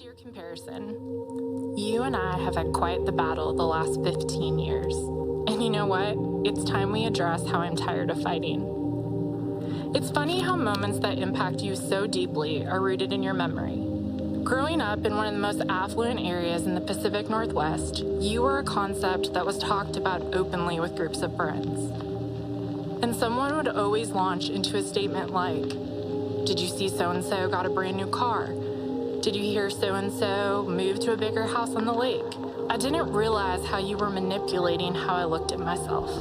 Dear Comparison, you and I have had quite the battle the last 15 years. And you know what? It's time we address how I'm tired of fighting. It's funny how moments that impact you so deeply are rooted in your memory. Growing up in one of the most affluent areas in the Pacific Northwest, you were a concept that was talked about openly with groups of friends. And someone would always launch into a statement like, "Did you see so-and-so got a brand new car? Did you hear so-and-so move to a bigger house on the lake?" I didn't realize how you were manipulating how I looked at myself.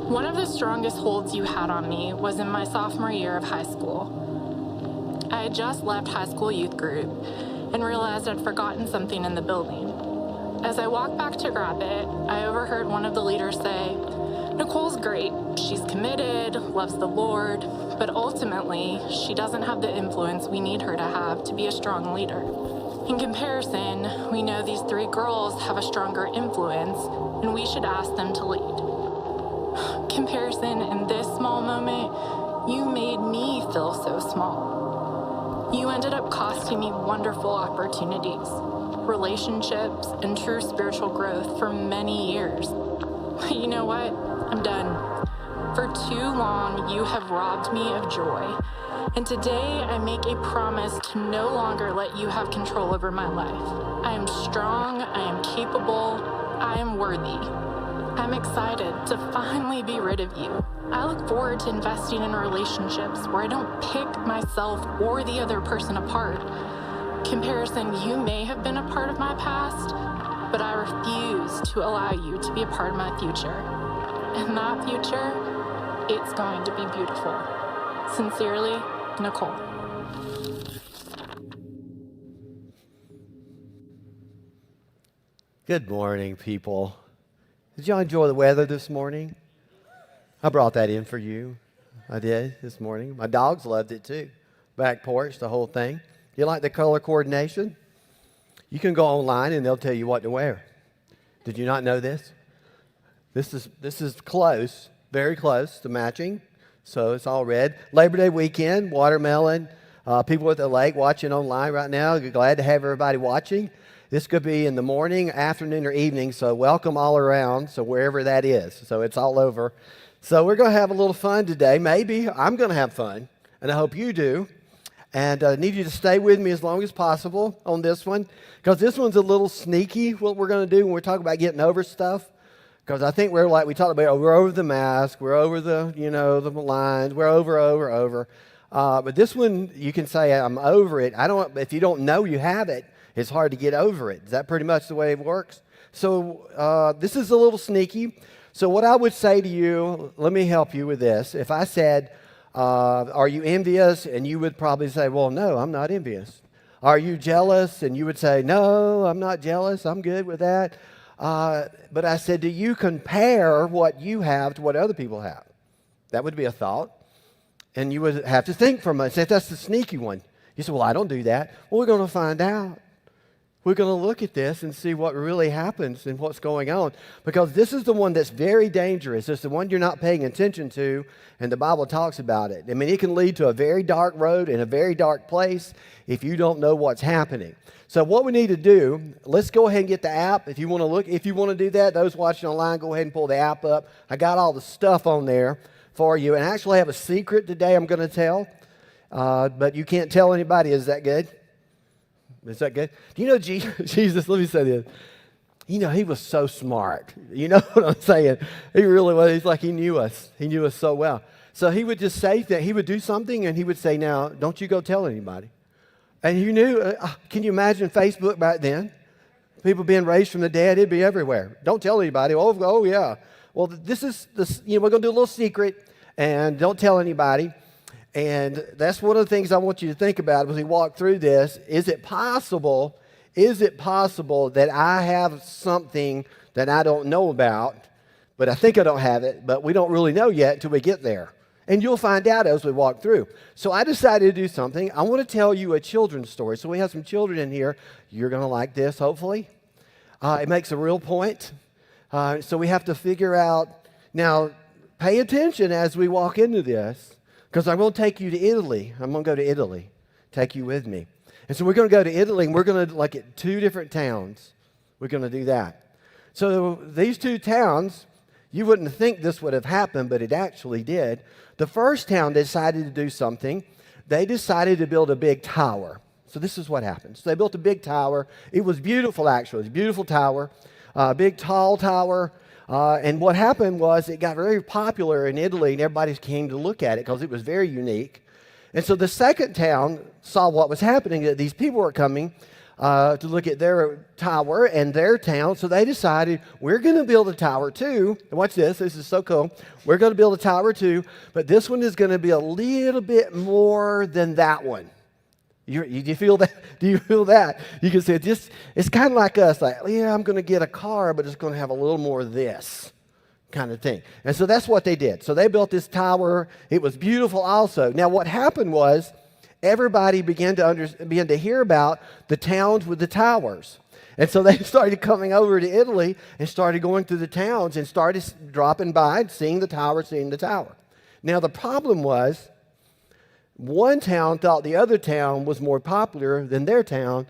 One of the strongest holds you had on me was in my sophomore year of high school. I had just left high school youth group and realized I'd forgotten something in the building. As I walked back to grab it, I overheard one of the leaders say, "Nicole's great. She's committed, loves the Lord, but ultimately, she doesn't have the influence we need her to have to be a strong leader." In comparison, we know these three girls have a stronger influence, and we should ask them to lead. Comparison, in this small moment, you made me feel so small. You ended up costing me wonderful opportunities, relationships, and true spiritual growth for many years. But you know what? I'm done. For too long, you have robbed me of joy. And today, I make a promise to no longer let you have control over my life. I am strong, I am capable, I am worthy. I'm excited to finally be rid of you. I look forward to investing in relationships where I don't pick myself or the other person apart. Comparison, you may have been a part of my past, but I refuse to allow you to be a part of my future. And that future, it's going to be beautiful. Sincerely, Nicole. Good morning, people. Did y'all enjoy the weather this morning? I brought that in for you. I did this morning. My dogs loved it too. Back porch, the whole thing. You like the color coordination? You can go online and they'll tell you what to wear. Did you not know this? This is close, very close to matching. So it's all red. Labor Day weekend, watermelon. People at the lake watching online right now. Glad to have everybody watching. This could be in the morning, afternoon, or evening. So welcome all around. So wherever that is. So it's all over. So we're going to have a little fun today. Maybe I'm going to have fun, and I hope you do. And I need you to stay with me as long as possible on this one, because this one's a little sneaky, what we're going to do when we're talking about getting over stuff. Because I think we're over the mask, we're over the lines, we're over. But this one, you can say, I'm over it. If you don't know you have it, it's hard to get over it. Is that pretty much the way it works? So this is a little sneaky. So what I would say to you, let me help you with this. If I said, are you envious? And you would probably say, well, no, I'm not envious. Are you jealous? And you would say, no, I'm not jealous. I'm good with that. But I said, do you compare what you have to what other people have? That would be a thought. And you would have to think for a moment. Say, that's the sneaky one. You say, well, I don't do that. Well, we're going to find out. We're going to look at this and see what really happens and what's going on. Because this is the one that's very dangerous. It's the one you're not paying attention to, and the Bible talks about it. I mean, it can lead to a very dark road and a very dark place if you don't know what's happening. So what we need to do, let's go ahead and get the app. If you want to do that, those watching online, go ahead and pull the app up. I got all the stuff on there for you. And I actually have a secret today I'm going to tell, but you can't tell anybody. Is that good? Is that good? Do you know Jesus, let me say this. You know, he was so smart. You know what I'm saying? He really was. He's like he knew us. He knew us so well. So he would just say that he would do something and he would say, now, don't you go tell anybody. And you knew, can you imagine Facebook back then? People being raised from the dead, it'd be everywhere. Don't tell anybody. Oh yeah. Well, we're going to do a little secret, and don't tell anybody. And that's one of the things I want you to think about as we walk through this. Is it possible that I have something that I don't know about, but I think I don't have it, but we don't really know yet until we get there? And you'll find out as we walk through. So I decided to do something. I want to tell you a children's story. So we have some children in here. You're going to like this, hopefully. It makes a real point. So we have to figure out. Now, pay attention as we walk into this, because I'm going to take you to Italy. I'm going to go to Italy, take you with me. And so we're going to go to Italy, and we're going to look at 2 different towns. We're going to do that. So these 2 towns, you wouldn't think this would have happened, but it actually did. The first town decided to do something. They decided to build a big tower. So this is what happened. So they built a big tower. It was beautiful, actually. It was a beautiful tower, a big, tall tower. And what happened was it got very popular in Italy, and everybody came to look at it because it was very unique. And so the second town saw what was happening, that these people were coming to look at their tower and their town. So they decided, we're going to build a tower too. And watch this. This is so cool. We're going to build a tower too, but this one is going to be a little bit more than that one. Do you feel that? Do you feel that? You can say, it's kind of like us. Like, yeah, I'm going to get a car, but it's going to have a little more of this kind of thing. And so that's what they did. So they built this tower. It was beautiful also. Now, what happened was everybody began to hear about the towns with the towers. And so they started coming over to Italy and started going through the towns and started dropping by, seeing the tower, seeing the tower. Now, the problem was, one town thought the other town was more popular than their town,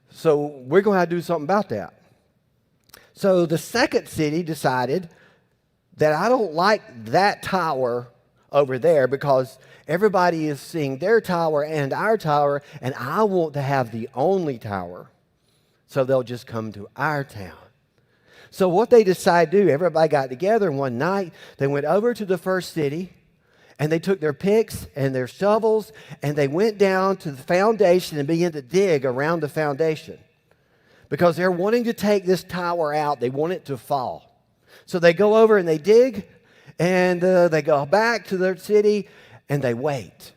so we're going to have to do something about that. So the second city decided that I don't like that tower over there because everybody is seeing their tower and our tower, and I want to have the only tower, so they'll just come to our town. So what they decided to do, everybody got together one night, they went over to the first city, and they took their picks and their shovels, and they went down to the foundation and began to dig around the foundation because they're wanting to take this tower out. They want it to fall. So they go over and they dig, and they go back to their city, and they wait.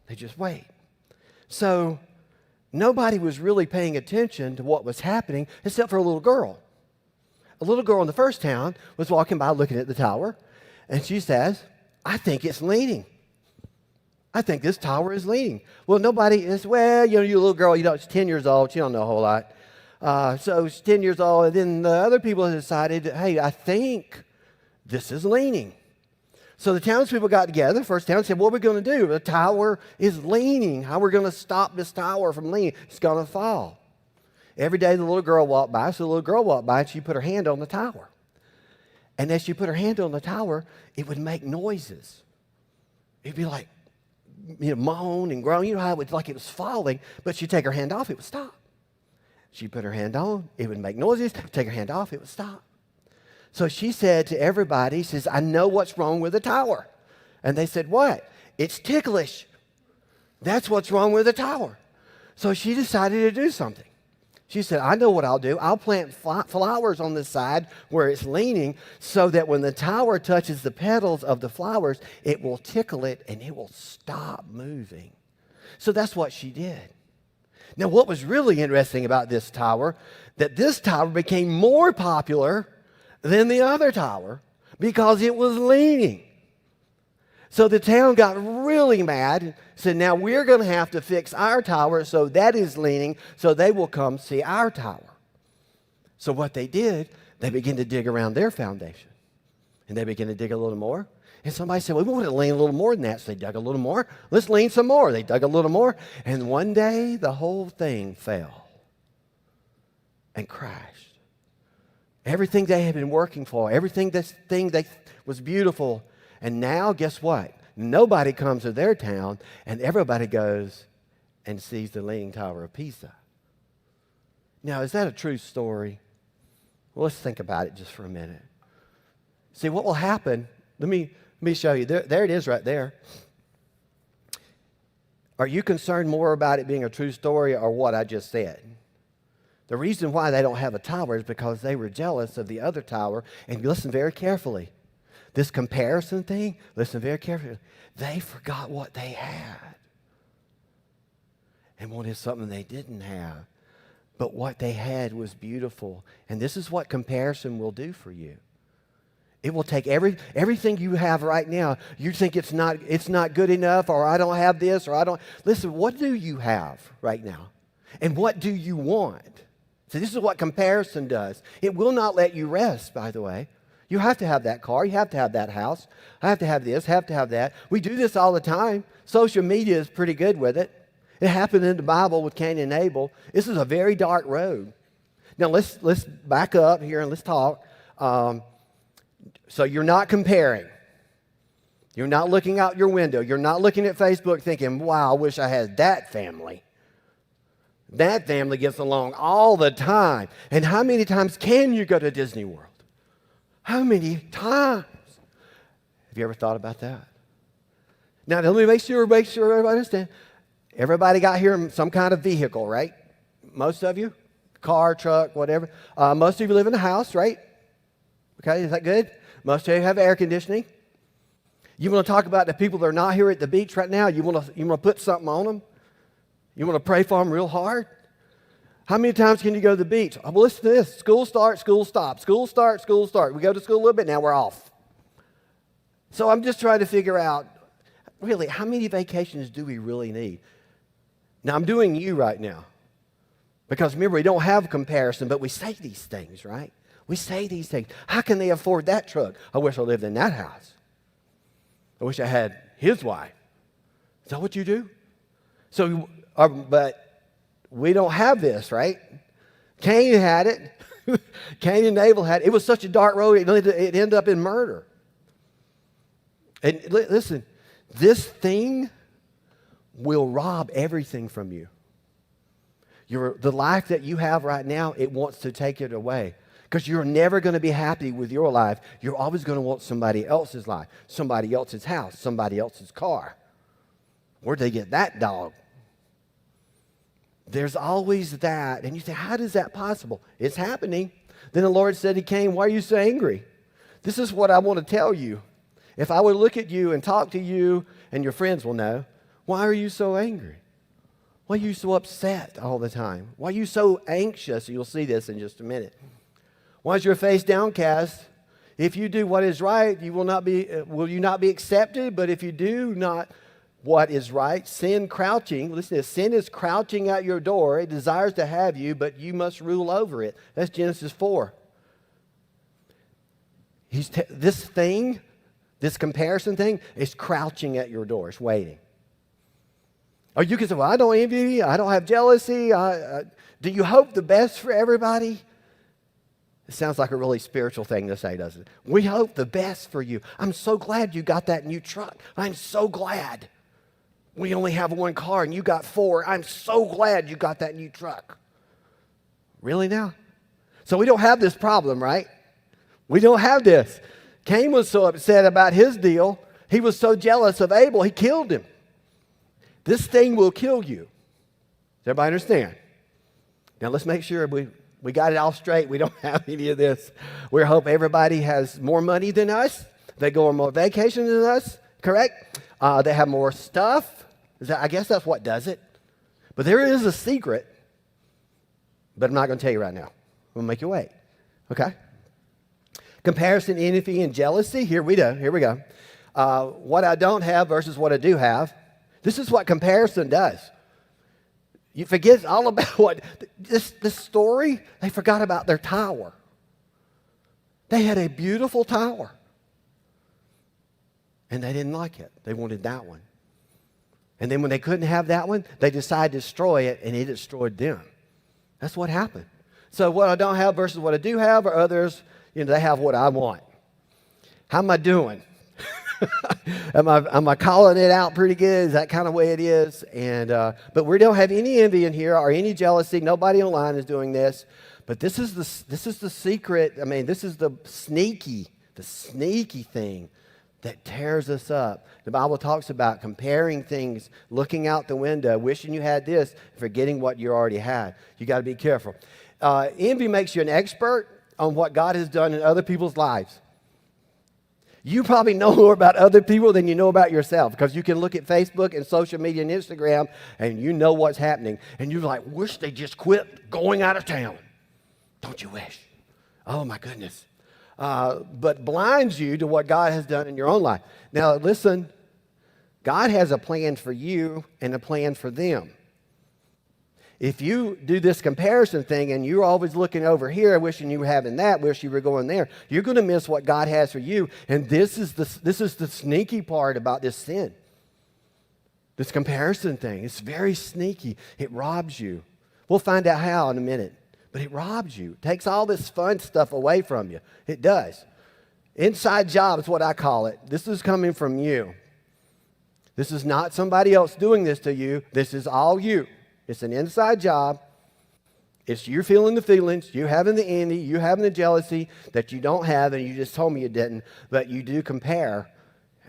They just wait. So nobody was really paying attention to what was happening except for a little girl. A little girl in the first town was walking by looking at the tower, and she says, I think it's leaning. I think this tower is leaning. Well, nobody is, you little girl, she's 10 years old. She don't know a whole lot. So she's 10 years old. And then the other people decided, hey, I think this is leaning. So the townspeople got together, the first town, said, what are we going to do? The tower is leaning. How are we going to stop this tower from leaning? It's going to fall. Every day the little girl walked by. So the little girl walked by and she put her hand on the tower. And as she put her hand on the tower, it would make noises. It'd be like, moan and groan. You know how it was like it was falling, but she'd take her hand off, it would stop. She'd put her hand on, it would make noises. Take her hand off, it would stop. So she said to everybody, she says, I know what's wrong with the tower. And they said, what? It's ticklish. That's what's wrong with the tower. So she decided to do something. She said, I know what I'll do. I'll plant flowers on the side where it's leaning so that when the tower touches the petals of the flowers, it will tickle it and it will stop moving. So that's what she did. Now, what was really interesting about this tower, that this tower became more popular than the other tower because it was leaning. So the town got really mad and said, now we're going to have to fix our tower so that is leaning so they will come see our tower. So what they did, they began to dig around their foundation. And they began to dig a little more. And somebody said, well, we want to lean a little more than that. So they dug a little more. Let's lean some more. They dug a little more. And one day the whole thing fell and crashed. Everything they had been working for, everything that was beautiful. And now, guess what? Nobody comes to their town, and everybody goes and sees the Leaning Tower of Pisa. Now, is that a true story? Well, let's think about it just for a minute. See, what will happen, let me show you. There it is right there. Are you concerned more about it being a true story or what I just said? The reason why they don't have a tower is because they were jealous of the other tower. And listen very carefully. This comparison thing, listen very carefully. They forgot what they had and wanted something they didn't have. But what they had was beautiful. And this is what comparison will do for you. It will take everything you have right now. You think it's not good enough, or I don't have this, or I don't. Listen, what do you have right now? And what do you want? So this is what comparison does. It will not let you rest, by the way. You have to have that car. You have to have that house. I have to have this, have to have that. We do this all the time. Social media is pretty good with it. It happened in the Bible with Cain and Abel. This is a very dark road. Now, let's back up here and let's talk. So you're not comparing. You're not looking out your window. You're not looking at Facebook thinking, wow, I wish I had that family. That family gets along all the time. And how many times can you go to Disney World? How many times? Have you ever thought about that? Now, let me make sure everybody understands. Everybody got here in some kind of vehicle, right? Most of you? Car, truck, whatever. Most of you live in a house, right? Okay, is that good? Most of you have air conditioning. You want to talk about the people that are not here at the beach right now? You want to put something on them? You want to pray for them real hard? How many times can you go to the beach? Oh, well, listen to this. School starts, school stops. School starts, school starts. We go to school a little bit, now we're off. So I'm just trying to figure out, really, how many vacations do we really need? Now, I'm doing you right now. Because remember, we don't have comparison, but we say these things, right? We say these things. How can they afford that truck? I wish I lived in that house. I wish I had his wife. Is that what you do? So, but we don't have this, right? Cain had it. Cain and Abel had it. It was such a dark road, it ended up in murder. And listen, this thing will rob everything from you. The life that you have right now, it wants to take it away. Because you're never going to be happy with your life. You're always going to want somebody else's life, somebody else's house, somebody else's car. Where'd they get that dog? There's always that. And you say, how is that possible? It's happening. Then the Lord said to Cain, why are you so angry? This is what I want to tell you. If I would look at you and talk to you, and your friends will know, why are you so angry? Why are you so upset all the time? Why are you so anxious? You'll see this in just a minute. Why is your face downcast? If you do what is right, will you not be accepted? But if you do not what is right, sin crouching, listen to this, sin is crouching at your door. It desires to have you, but you must rule over it. That's Genesis 4. This comparison thing is crouching at your door. It's waiting. Or you can say, well, I don't envy you. I don't have jealousy. Do you hope the best for everybody? It sounds like a really spiritual thing to say, doesn't it? We hope the best for you. I'm so glad you got that new truck. I'm so glad. We only have one car and you got 4. I'm so glad you got that new truck. Really now? So we don't have this problem, right? We don't have this. Cain was so upset about his deal. He was so jealous of Abel, he killed him. This thing will kill you. Does everybody understand? Now let's make sure we got it all straight. We don't have any of this. We hope everybody has more money than us. They go on more vacations than us, correct? They have more stuff. I guess that's what does it. But there is a secret, but I'm not going to tell you right now. I'm going to make you wait, okay? Comparison, envy, and jealousy. Here we go. What I don't have versus what I do have. This is what comparison does. You forget all about what this story. They forgot about their tower. They had a beautiful tower, and they didn't like it. They wanted that one. And then when they couldn't have that one, they decided to destroy it, and it destroyed them. That's what happened. So what I don't have versus what I do have, or others, they have what I want. How am I doing? Am I calling it out pretty good? Is that kind of way it is? And but we don't have any envy in here or any jealousy. Nobody online is doing this. But this is the secret. I mean, this is the sneaky thing that tears us up. The Bible talks about comparing things, looking out the window, wishing you had this, forgetting what you already had. You got to be careful. Envy makes you an expert on what God has done in other people's lives. You probably know more about other people than you know about yourself, because you can look at Facebook and social media and Instagram and you know what's happening. And you're like, wish they just quit going out of town. Don't you wish? Oh, my goodness. But blinds you to what God has done in your own life. Now, listen, God has a plan for you and a plan for them. If you do this comparison thing and you're always looking over here, wishing you were having that, wish you were going there, you're going to miss what God has for you. And this is the sneaky part about this sin. This comparison thing, it's very sneaky. It robs you. We'll find out how in a minute. But it robs you. It takes all this fun stuff away from you. It does. Inside job is what I call it. This is coming from you. This is not somebody else doing this to you. This is all you. It's an inside job. It's you feeling the feelings, you having the envy, you having the jealousy that you don't have, and you just told me you didn't, but you do compare.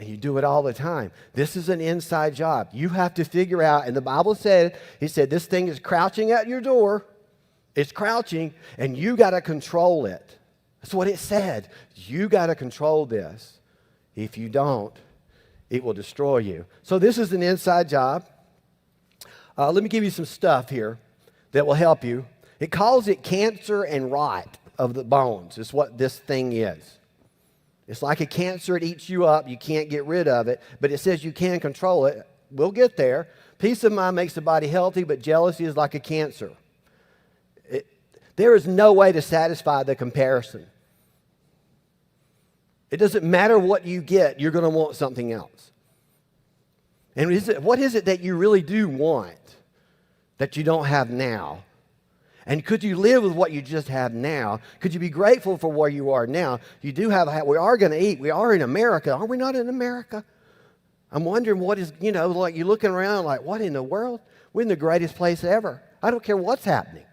And you do it all the time. This is an inside job. You have to figure out, and the Bible said, he said, this thing is crouching at your door. It's crouching, and you got to control it. That's what it said. You got to control this. If you don't, it will destroy you. So this is an inside job. Let me give you some stuff here that will help you. It calls it cancer and rot of the bones. Is what this thing is. It's like a cancer. It eats you up. You can't get rid of it. But it says you can control it. We'll get there. Peace of mind makes the body healthy, but jealousy is like a cancer. There is no way to satisfy the comparison. It doesn't matter what you get. You're going to want something else. And what is it that you really do want that you don't have now? And could you live with what you just have now? Could you be grateful for where you are now? You do have, we are going to eat. We are in America. Are we not in America? I'm wondering what is, like you're looking around like, what in the world? We're in the greatest place ever. I don't care what's happening.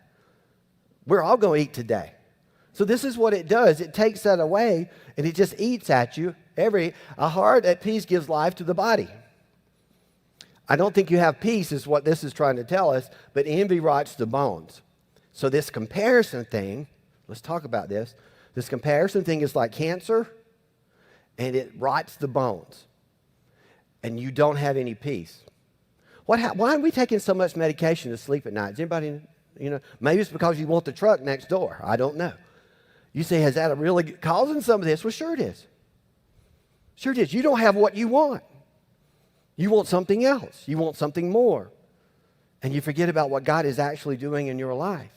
We're all going to eat today. So this is what it does. It takes that away and it just eats at you. A heart at peace gives life to the body. I don't think you have peace is what this is trying to tell us, but envy rots the bones. So this comparison thing, let's talk about this. This comparison thing is like cancer, and it rots the bones. And you don't have any peace. Why are we taking so much medication to sleep at night? Does anybody, maybe it's because you want the truck next door. I don't know. You say, is that really causing some of this? Well, sure it is. Sure it is. You don't have what you want. You want something else. You want something more. And you forget about what God is actually doing in your life.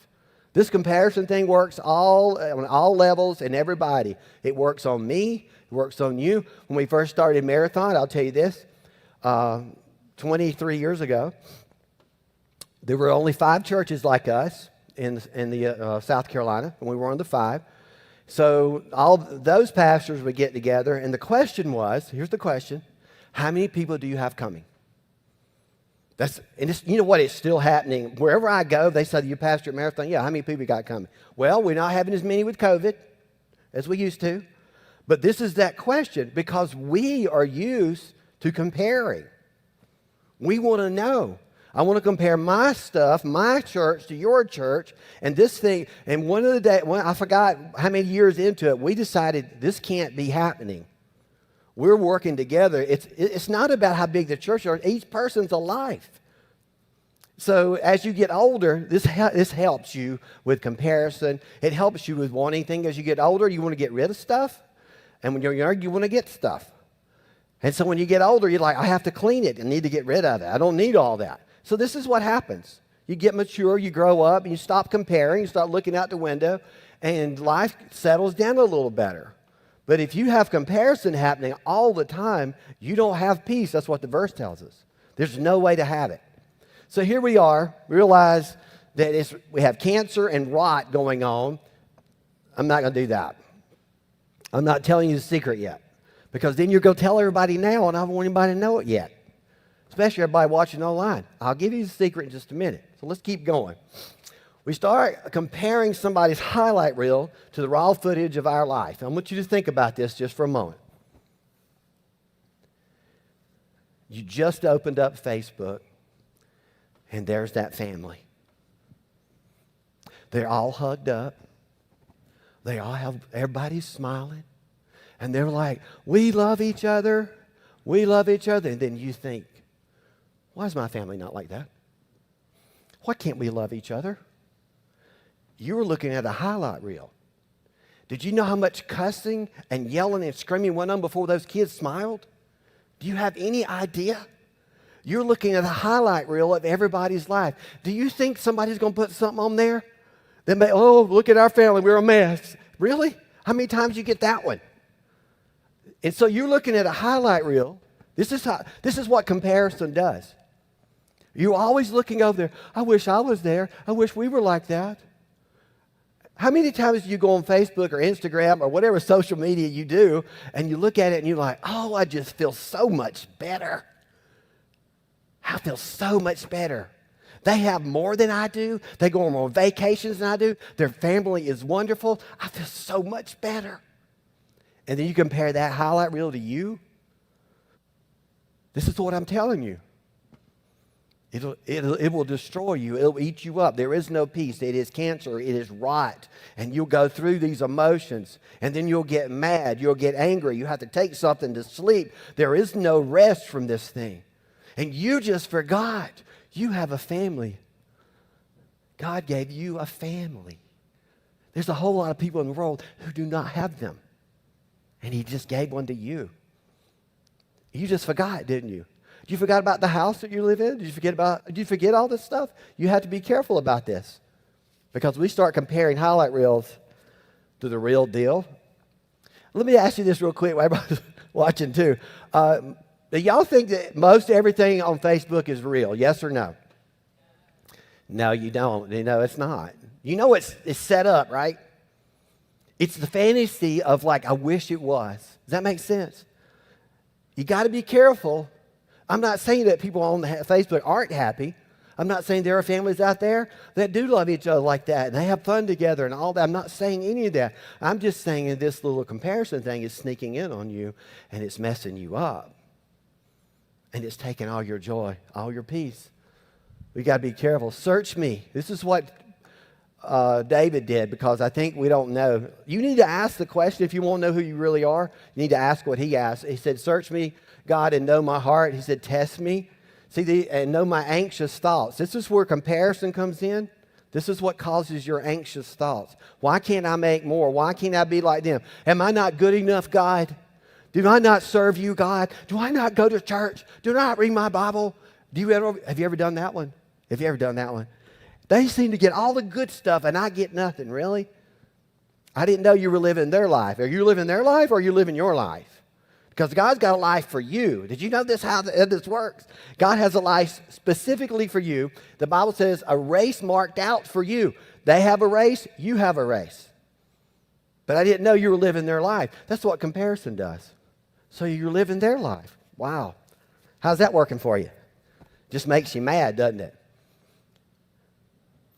This comparison thing works on all levels and everybody. It works on me. It works on you. When we first started Marathon, I'll tell you this, 23 years ago, there were only 5 churches like us in the South Carolina, and we were one of the 5. So all those pastors would get together, and the question was, here's the question, how many people do you have coming? You know what? It's still happening. Wherever I go, they say, you pastor at Marathon? Yeah, how many people you got coming? Well, we're not having as many with COVID as we used to. But this is that question because we are used to comparing. We want to know. I want to compare my stuff, my church to your church, and this thing. And one of the days, I forgot how many years into it, we decided this can't be happening. We're working together. It's not about how big the church is. Each person's a life. So as you get older, this helps you with comparison. It helps you with wanting things. As you get older, you want to get rid of stuff. And when you're younger, you want to get stuff. And so when you get older, you're like, I have to clean it and need to get rid of it. I don't need all that. So this is what happens. You get mature, you grow up, and you stop comparing, you start looking out the window, and life settles down a little better. But if you have comparison happening all the time, you don't have peace. That's what the verse tells us. There's no way to have it. So here we are, realize that we have cancer and rot going on. I'm not going to do that. I'm not telling you the secret yet. Because then you're going to tell everybody now, and I don't want anybody to know it yet. Especially everybody watching online. I'll give you the secret in just a minute. So let's keep going. We start comparing somebody's highlight reel to the raw footage of our life. I want you to think about this just for a moment. You just opened up Facebook, and there's that family. They're all hugged up. Everybody's smiling. And they're like, we love each other. We love each other. And then you think, why is my family not like that? Why can't we love each other? You were looking at a highlight reel. Did you know how much cussing and yelling and screaming went on before those kids smiled? Do you have any idea? You're looking at a highlight reel of everybody's life. Do you think somebody's going to put something on there? Look at our family, we're a mess. Really? How many times you get that one? And so you're looking at a highlight reel. This is what comparison does. You're always looking over there. I wish I was there. I wish we were like that. How many times do you go on Facebook or Instagram or whatever social media you do, and you look at it and you're like, oh, I just feel so much better. I feel so much better. They have more than I do. They go on more vacations than I do. Their family is wonderful. I feel so much better. And then you compare that highlight reel to you. This is what I'm telling you. It will destroy you. It'll eat you up. There is no peace. It is cancer. It is rot. And you'll go through these emotions. And then you'll get mad. You'll get angry. You have to take something to sleep. There is no rest from this thing. And you just forgot. You have a family. God gave you a family. There's a whole lot of people in the world who do not have them. And He just gave one to you. You just forgot, didn't you? You forgot about the house that you live in? Did you forget all this stuff? You have to be careful about this. Because we start comparing highlight reels to the real deal. Let me ask you this real quick while everybody's watching too. Do y'all think that most everything on Facebook is real? Yes or no? No, you don't. You know, it's not. You know it's set up, right? It's the fantasy of like, I wish it was. Does that make sense? You got to be careful. I'm not saying that people on Facebook aren't happy. I'm not saying there are families out there that do love each other like that, and they have fun together and all that. I'm not saying any of that. I'm just saying that this little comparison thing is sneaking in on you, and it's messing you up. And it's taking all your joy, all your peace. We got to be careful. Search me. This is what David did, because I think we don't know. You need to ask the question if you want to know who you really are. You need to ask what he asked. He said, search me, God, and know my heart. He said, test me. And know my anxious thoughts. This is where comparison comes in. This is what causes your anxious thoughts. Why can't I make more? Why can't I be like them? Am I not good enough, God? Do I not serve you, God? Do I not go to church? Do I not read my Bible? Have you ever done that one? Have you ever done that one? They seem to get all the good stuff and I get nothing, really? I didn't know you were living their life. Are you living their life or are you living your life? Because God's got a life for you. Did you know this, how this works? God has a life specifically for you. The Bible says a race marked out for you. They have a race, you have a race. But I didn't know you were living their life. That's what comparison does. So you're living their life. Wow. How's that working for you? Just makes you mad, doesn't it?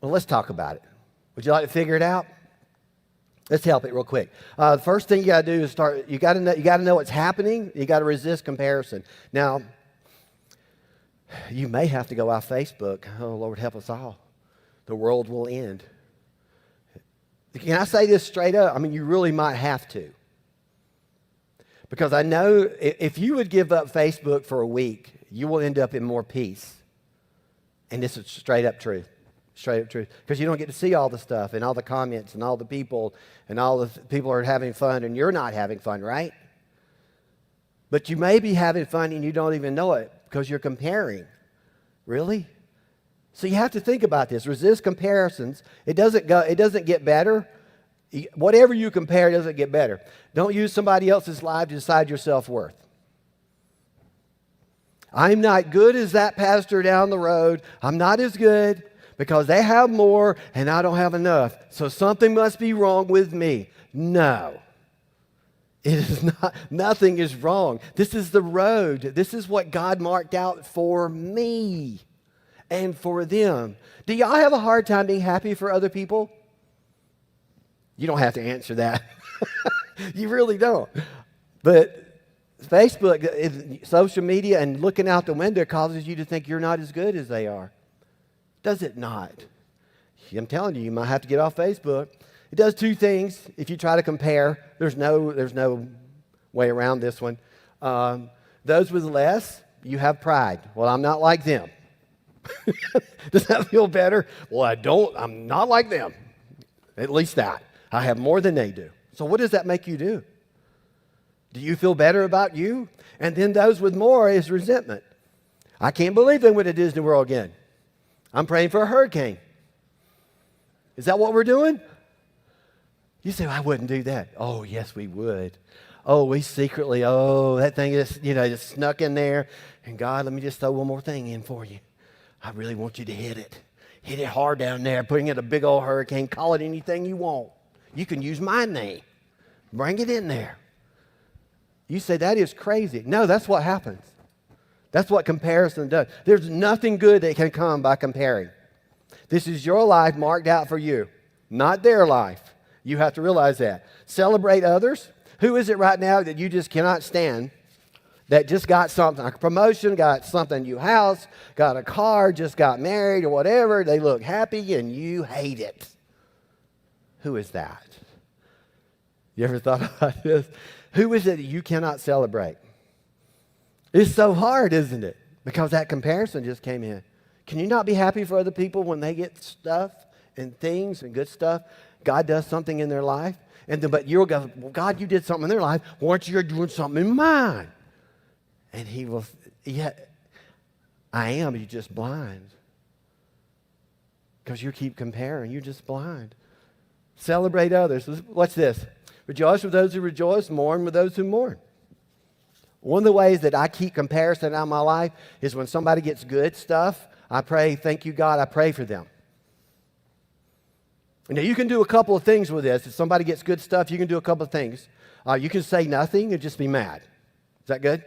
Well, let's talk about it. Would you like to figure it out? Let's help it real quick. The first thing you got to do is start. You got to know what's happening. You got to resist comparison. Now, you may have to go off Facebook. Oh, Lord, help us all. The world will end. Can I say this straight up? I mean, you really might have to. Because I know if you would give up Facebook for a week, you will end up in more peace. And this is straight up truth. Straight up truth. Because you don't get to see all the stuff and all the comments and all the people and all the people are having fun and you're not having fun, right? But you may be having fun and you don't even know it because you're comparing. Really? So you have to think about this. Resist comparisons. It doesn't get better. Whatever you compare doesn't get better. Don't use somebody else's life to decide your self-worth. I'm not good as that pastor down the road. I'm not as good because they have more and I don't have enough. So something must be wrong with me. No. It is not. Nothing is wrong. This is the road. This is what God marked out for me and for them. Do y'all have a hard time being happy for other people? You don't have to answer that. You really don't. But Facebook, social media, and looking out the window causes you to think you're not as good as they are. Does it not? I'm telling you, you might have to get off Facebook. It does two things. If you try to compare, there's no way around this one. Those with less, you have pride. Well, I'm not like them. Does that feel better? Well, I'm not like them. At least that. I have more than they do. So what does that make you do? Do you feel better about you? And then those with more is resentment. I can't believe they went to Disney World again. I'm praying for a hurricane. Is that what we're doing? You say, well, I wouldn't do that. Oh, yes, we would. Oh, we secretly, that thing just snuck in there. And God, let me just throw one more thing in for you. I really want you to hit it. Hit it hard down there, putting it a big old hurricane. Call it anything you want. You can use my name. Bring it in there. You say, that is crazy. No, that's what happens. That's what comparison does. There's nothing good that can come by comparing. This is your life marked out for you, not their life. You have to realize that. Celebrate others. Who is it right now that you just cannot stand that just got something, a promotion, got something, new house, got a car, just got married or whatever. They look happy and you hate it. Who is that? You ever thought about this? Who is it that you cannot celebrate? It's so hard, isn't it? Because that comparison just came in. Can you not be happy for other people when they get stuff and things and good stuff? God does something in their life. But you'll go, well, God, you did something in their life. Why aren't you doing something in mine? And he will, yeah, I am, you're just blind. Because you keep comparing, you're just blind. Celebrate others. What's this? Rejoice with those who rejoice, mourn with those who mourn. One of the ways that I keep comparison out of my life is when somebody gets good stuff, I pray, thank you, God, I pray for them. Now, you can do a couple of things with this. If somebody gets good stuff, you can do a couple of things. You can say nothing and just be mad. Is that good?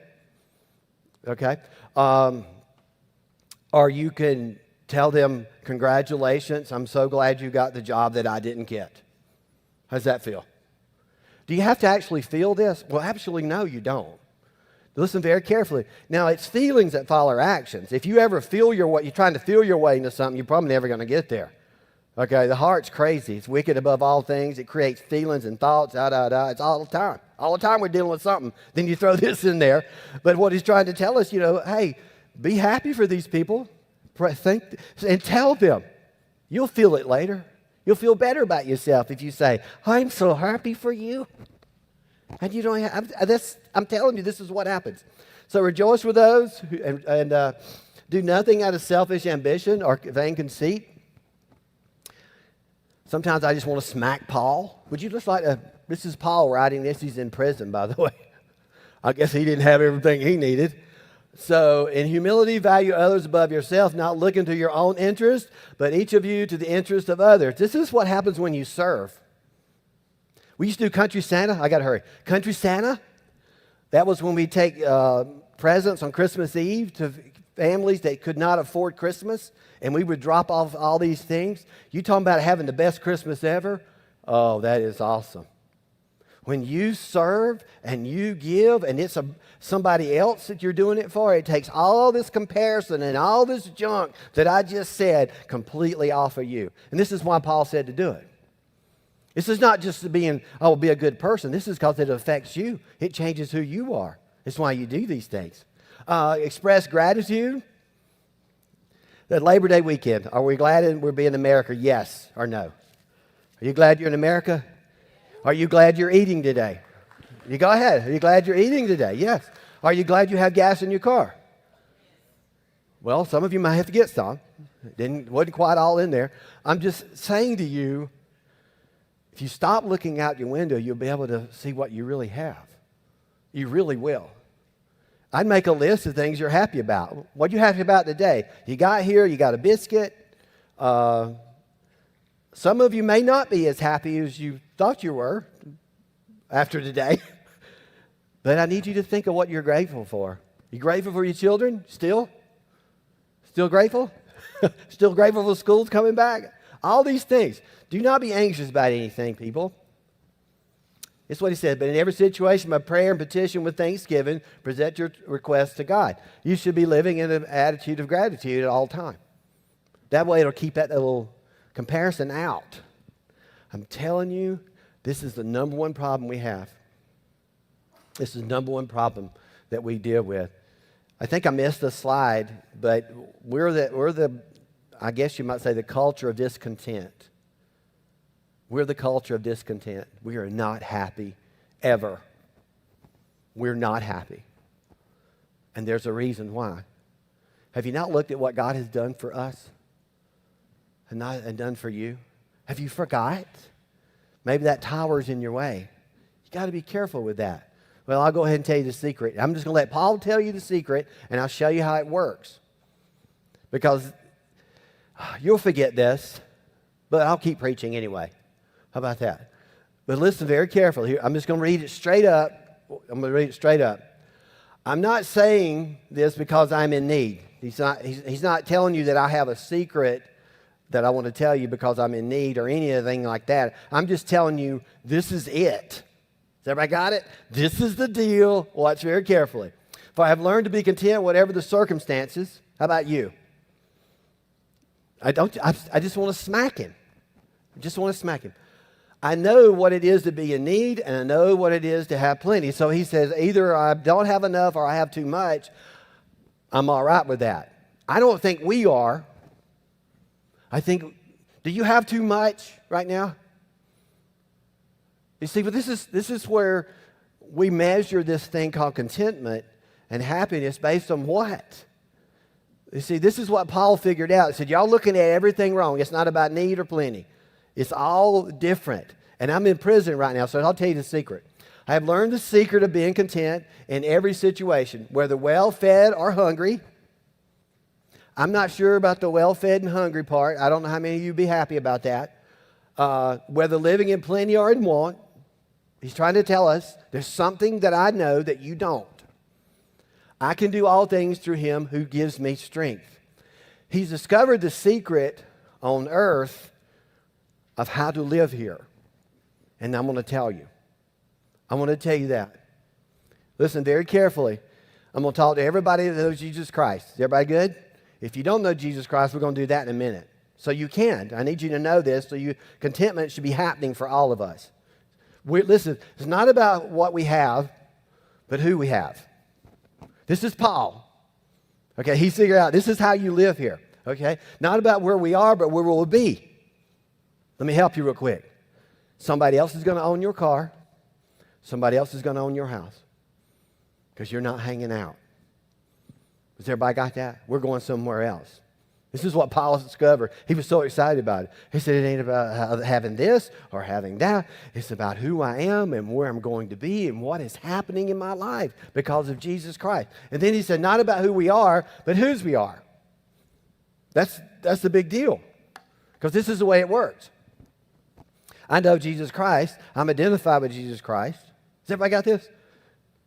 Okay. Or you can tell them, congratulations, I'm so glad you got the job that I didn't get. How does that feel? Do you have to actually feel this? Well, actually, no, you don't. Listen very carefully. Now, it's feelings that follow actions. If you ever feel you're trying to feel your way into something, you're probably never going to get there. Okay, the heart's crazy. It's wicked above all things. It creates feelings and thoughts, It's all the time. All the time we're dealing with something. Then you throw this in there. But what he's trying to tell us, hey, be happy for these people. Think and tell them. You'll feel it later. You'll feel better about yourself if you say, I'm so happy for you. And you don't have, I'm telling you, this is what happens. So rejoice with those and do nothing out of selfish ambition or vain conceit. Sometimes I just want to smack Paul. Would you just like to, this is Paul writing this. He's in prison, by the way. I guess he didn't have everything he needed. So in humility, value others above yourself, not looking to your own interest, but each of you to the interest of others. This is what happens when you serve. We used to do Country Santa. I got to hurry. Country Santa, that was when we take presents on Christmas Eve to families that could not afford Christmas, and we would drop off all these things. You talking about having the best Christmas ever? Oh, that is awesome. When you serve and you give and it's somebody else that you're doing it for, it takes all this comparison and all this junk that I just said completely off of you. And this is why Paul said to do it. This is not just being, be a good person. This is because it affects you. It changes who you are. It's why you do these things. Express gratitude. That Labor Day weekend, are we glad we're being in America? Yes or no? Are you glad you're in America? Are you glad you're eating today? You go ahead. Are you glad you're eating today? Yes. Are you glad you have gas in your car? Well, some of you might have to get some. Wasn't quite all in there. I'm just saying to you, if you stop looking out your window, you'll be able to see what you really have. You really will. I'd make a list of things you're happy about. What are you happy about today? You got here, you got a biscuit. Some of you may not be as happy as you thought you were after today. But I need you to think of what you're grateful for. You grateful for your children still? Still grateful? Still grateful for schools coming back? All these things. Do not be anxious about anything, people. It's what he said. But in every situation, by prayer and petition with thanksgiving, present your requests to God. You should be living in an attitude of gratitude at all time. That way it'll keep that little comparison out. I'm telling you, this is the number one problem we have. This is the number one problem that we deal with. I think I missed a slide, but we're the I guess you might say, the culture of discontent. We're the culture of discontent. We are not happy ever. We're not happy. And there's a reason why. Have you not looked at what God has done for us and done for you? Have you forgot? Maybe that tower's in your way. You got to be careful with that. Well, I'll go ahead and tell you the secret. I'm just going to let Paul tell you the secret, and I'll show you how it works. Because You'll forget this, but I'll keep preaching anyway. How about that? But listen very carefully. Here, I'm just going to read it straight up. I'm not saying this because I'm in need. He's not telling you that I have a secret that I want to tell you because I'm in need or anything like that. I'm just telling you this is it. Has everybody got it? This is the deal. Watch very carefully. For I have learned to be content whatever the circumstances. How about you? I just want to smack him. I know what it is to be in need, and I know what it is to have plenty. So he says, either I don't have enough or I have too much. I'm all right with that. I don't think we are. I think, do you have too much right now? You see, but this is where we measure this thing called contentment and happiness based on what? You see, this is what Paul figured out. He said, y'all looking at everything wrong. It's not about need or plenty. It's all different. And I'm in prison right now, so I'll tell you the secret. I have learned the secret of being content in every situation, whether well-fed or hungry. I'm not sure about the well-fed and hungry part. I don't know how many of you would be happy about that. Whether living in plenty or in want. He's trying to tell us there's something that I know that you don't. I can do all things through him who gives me strength. He's discovered the secret on earth of how to live here. And I'm going to tell you. I want to tell you that. Listen very carefully. I'm going to talk to everybody that knows Jesus Christ. Is everybody good? If you don't know Jesus Christ, we're going to do that in a minute. So you can. I need you to know this. Contentment should be happening for all of us. Listen, it's not about what we have, but who we have. This is Paul. Okay, he figured out this is how you live here. Okay, not about where we are, but where we'll be. Let me help you real quick. Somebody else is going to own your car. Somebody else is going to own your house because you're not hanging out. Has everybody got that? We're going somewhere else. This is what Paul discovered. He was so excited about it. He said it ain't about having this or having that. It's about who I am and where I'm going to be and what is happening in my life because of Jesus Christ. And then he said not about who we are, but whose we are. That's the big deal because this is the way it works. I know Jesus Christ. I'm identified with Jesus Christ. Has everybody got this?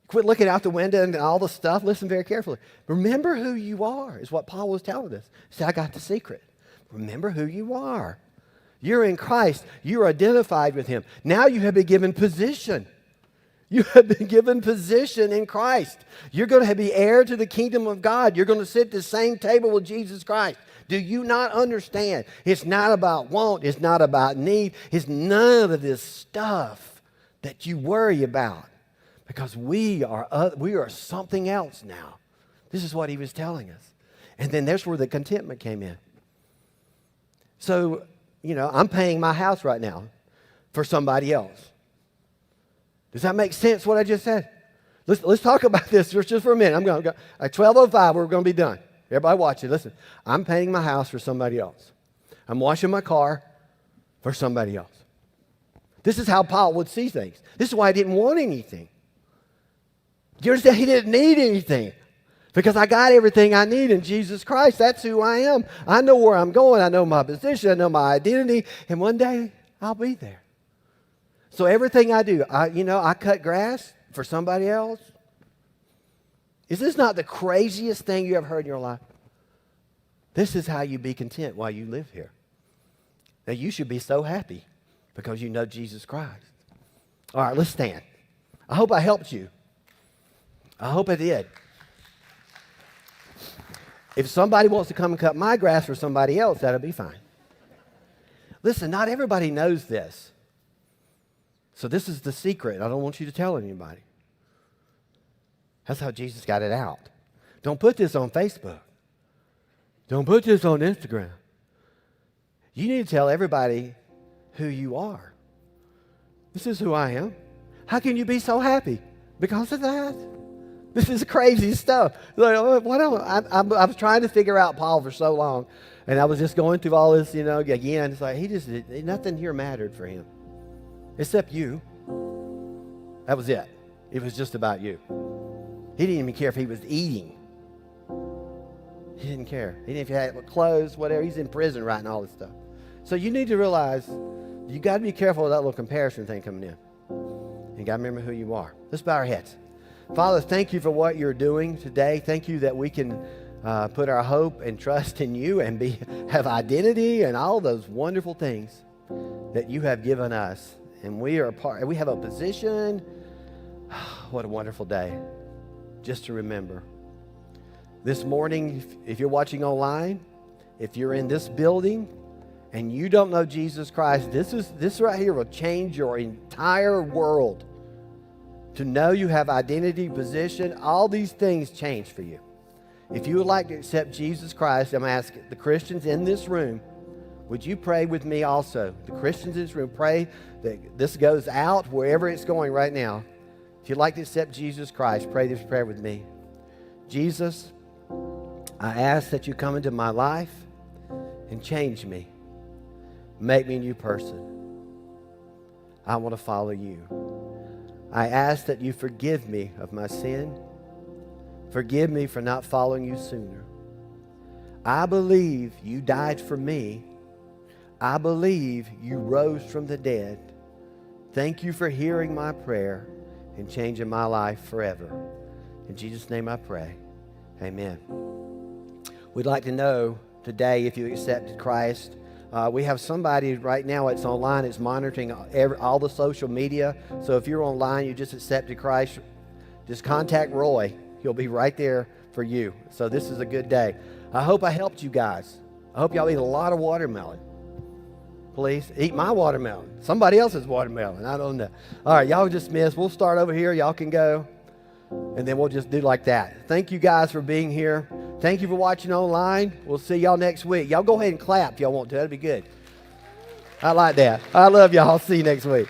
Quit looking out the window and all the stuff. Listen very carefully. Remember who you are, is what Paul was telling us. He said, I got the secret. Remember who you are. You're in Christ. You're identified with him. Now you have been given position. You have been given position in Christ. You're going to be heir to the kingdom of God. You're going to sit at the same table with Jesus Christ. Do you not understand? It's not about want. It's not about need. It's none of this stuff that you worry about. Because we are something else now. This is what he was telling us. And then that's where the contentment came in. So, I'm paying my house right now for somebody else. Does that make sense, what I just said? Let's talk about this just for a minute. I'm going to go. At 12:05, we're going to be done. Everybody watch it. Listen, I'm paying my house for somebody else. I'm washing my car for somebody else. This is how Paul would see things. This is why he didn't want anything. Do you understand? He didn't need anything because I got everything I need in Jesus Christ. That's who I am. I know where I'm going. I know my position. I know my identity. And one day, I'll be there. So everything I do, I cut grass for somebody else. Is this not the craziest thing you ever heard in your life? This is how you be content while you live here. Now, you should be so happy because you know Jesus Christ. All right, let's stand. I hope I helped you. I hope I did. If somebody wants to come and cut my grass for somebody else, that'll be fine. Listen, not everybody knows this. So this is the secret. I don't want you to tell anybody. That's how Jesus got it out. Don't put this on Facebook. Don't put this on Instagram. You need to tell everybody who you are. This is who I am. How can you be so happy? Because of that. This is crazy stuff. Like, I was trying to figure out Paul for so long, and I was just going through all this, again. It's like nothing here mattered for him, except you. That was it. It was just about you. He didn't even care if he was eating. He didn't care. Even if you had clothes, whatever, he's in prison writing all this stuff. So you need to realize you got to be careful with that little comparison thing coming in. You got to remember who you are. Let's bow our heads. Father, thank you for what you're doing today. Thank you that we can put our hope and trust in you and have identity and all those wonderful things that you have given us. And we are we have a position. What a wonderful day just to remember. This morning, if you're watching online, if you're in this building and you don't know Jesus Christ, this right here will change your entire world. To know you have identity, position, all these things change for you. If you would like to accept Jesus Christ, I'm asking the Christians in this room, would you pray with me also? The Christians in this room, pray that this goes out wherever it's going right now. If you'd like to accept Jesus Christ, pray this prayer with me. Jesus, I ask that you come into my life and change me. Make me a new person. I want to follow you. I ask that you forgive me of my sin. Forgive me for not following you sooner. I believe you died for me. I believe you rose from the dead. Thank you for hearing my prayer and changing my life forever. In Jesus' name I pray. Amen. We'd like to know today if you accepted Christ. We have somebody right now that's online that's monitoring all the social media. So if you're online, you just accepted Christ, just contact Roy. He'll be right there for you. So this is a good day. I hope I helped you guys. I hope y'all eat a lot of watermelon. Please eat my watermelon. Somebody else's watermelon. I don't know. All right, y'all dismissed. We'll start over here. Y'all can go. And then we'll just do like that. Thank you guys for being here. Thank you for watching online. We'll see y'all next week. Y'all go ahead and clap if y'all want to. That'd be good. I like that. I love y'all. I'll see you next week.